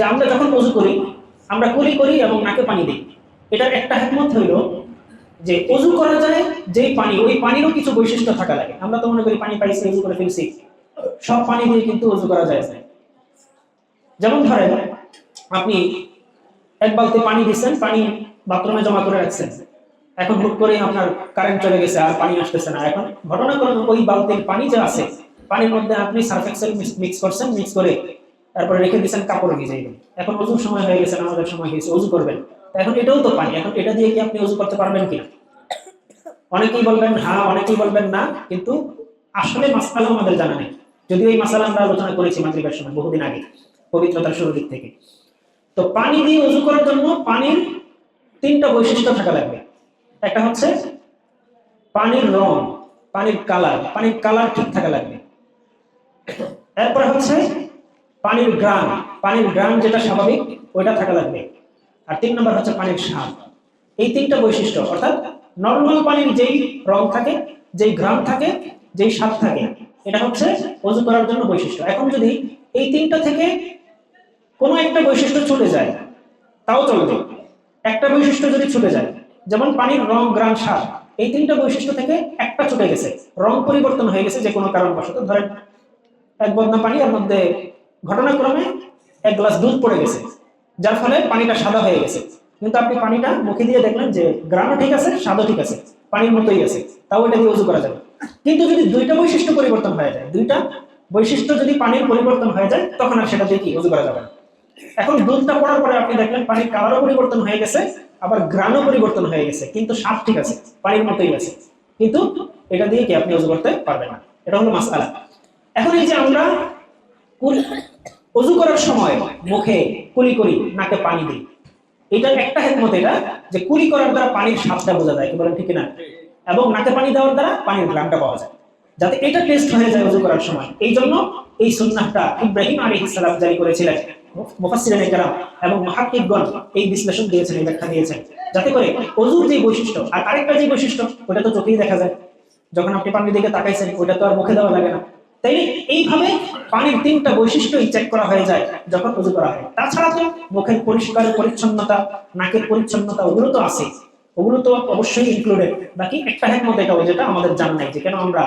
যে আমরা যখন ওযু করি আমরা কুলি করি এবং নাকে পানি দিই। এটার একটা হিকমত হইল যে ওযু করা যায় যেই পানি, ওই পানিরও কিছু বৈশিষ্ট্য থাকা লাগে। আমরা তো মনে করি পানি পাইছি ওযু করে ফেলছি, সব পানি দিয়ে কিন্তু ওযু করা যায় না। যেমন ধরেন আপনি এক বালতি পানি দিচ্ছেন, পানি বাথরুমে জমা করে রাখছেন, এখন হুট করে আপনার কারেন্ট চলে গেছে আর পানি আসতেছে না। এখন ঘটনা করে ওই বালতির পানি যে আছে, পানির মধ্যে আপনি সার্ফ এক্সেল মিক্স করছেন, মিক্স করে তারপরে রেখে দিচ্ছেন, কাপড় ভিজে গেল। এখন ওযুর সময় হয়ে গেছে, নামাজের সময় হয়েছে, ওযু করবেন। এখন এটাও তো পানি, এখন এটা দিয়ে কি আপনি ওযু করতে পারবেন কিনা? অনেকেই বলবেন হ্যাঁ, অনেকেই বলবেন না, কিন্তু আসলে মাসআলা আমাদের জানা নেই। যদিও এই মাসআলা আমরা আলোচনা করেছি মাগরিবের সময় বহুদিন আগে, পবিত্রতার শুরুর দিক থেকে। তো পানি দিয়ে ওযু করার জন্য পানির তিনটা বৈশিষ্ট্য থাকা লাগবে। একটা হচ্ছে পানির রং, পানির কালার ঠিক থাকা লাগবে। এরপরে হচ্ছে পানির গ্রান যেটা স্বাভাবিক ওইটা থাকা লাগবে। আর 3 নম্বর হচ্ছে পানির স্বাদ। এই তিনটা বৈশিষ্ট্য, অর্থাৎ নরমাল পানির যেই রং থাকে, যেই ঘ্রাণ থাকে, যেই স্বাদ থাকে, এটা হচ্ছে ওযু করার জন্য বৈশিষ্ট্য। এখন যদি এই তিনটা থেকে কোনো একটা বৈশিষ্ট্য চলে যায় তাও চলবে। একটা বৈশিষ্ট্য যদি ছুটে যায়, যেমন পানির রং, ঘ্রাণ, স্বাদ, এই তিনটা বৈশিষ্ট্য থেকে একটা ছুটে গেছে, রং পরিবর্তন হয়ে গেছে যে কোনো কারণবশত, ধরেন এক বদনা পানি, এর মধ্যে ঘটনাক্রমে এক গ্লাস দুধ পড়ে গেছে, যার ফলে পানিটা সাদা হয়ে গেছে। কিন্তু আপনি পানিটা মুখে দিয়ে দেখলেন যে ঘ্রাণও ঠিক আছে, স্বাদও ঠিক আছে, পানির মতোই আছে, তাও এটা দিয়ে ওযু করা যাবে। কিন্তু যদি দুইটা বৈশিষ্ট্য পরিবর্তন হয়ে যায়, দুইটা বৈশিষ্ট্য যদি পানির পরিবর্তন হয়ে যায়, তখন আর সেটা দিয়ে কি ওযু করা যাবে না। এখন দুধটা পড়ার পরে আপনি দেখলেন পানির কালারও পরিবর্তন হয়ে গেছে, আবার ঘ্রাণও পরিবর্তন হয়ে গেছে, কিন্তু স্বাদ ঠিক আছে, পানির মতোই আছে, কিন্তু এটা দিয়ে কি আপনি ওযু করতে পারবেন না। এটা হলো মাসআলা। এখন এই যে আমরা ওযু করার সময় মুখে কুলি করি, নাকে পানি দিই, এটার একটা হিকমত এটা যে কুলি করার দ্বারা পানির স্বাদটা বোঝা যায়, কি বলেন ঠিক না? এবং নাকে পানি দেওয়ার দ্বারা পানির ঘ্রাণটা পাওয়া যায়, যাতে এটা টেস্ট হয়ে যায় ওযু করার সময়। এই জন্য এই সুন্নাহটা ইব্রাহিম আলাইহিস সালাম জারি করেছিলেন। মুফাসসিরিনে কেরাম এবং মুহাক্কিকগণ এই বিশ্লেষণ দিয়েছেন, এই ব্যাখ্যা দিয়েছেন, যাতে করে ওযুর যে বৈশিষ্ট্য আর আরেকটা যে বৈশিষ্ট্য, ওটা তো চোখেই দেখা যায়। যখন আপনি পানির দিকে তাকাইছেন, ওটা তো আর মুখে দেওয়া লাগে না। তাই এইভাবে পানির তিনটা বৈশিষ্ট্যই চেক করা হয়ে যায় যখন ওযু করা হয়। তাছাড়া তো মুখের পরিষ্কার পরিচ্ছন্নতা, নাকের পরিচ্ছন্নতা, ওগুলো তো আছে, ওগুলো তো অবশ্যই ইনক্লুডেড। বাকি একটা হিকমত এটাও, যেটা আমাদের জানা নাই, যে কেন আমরা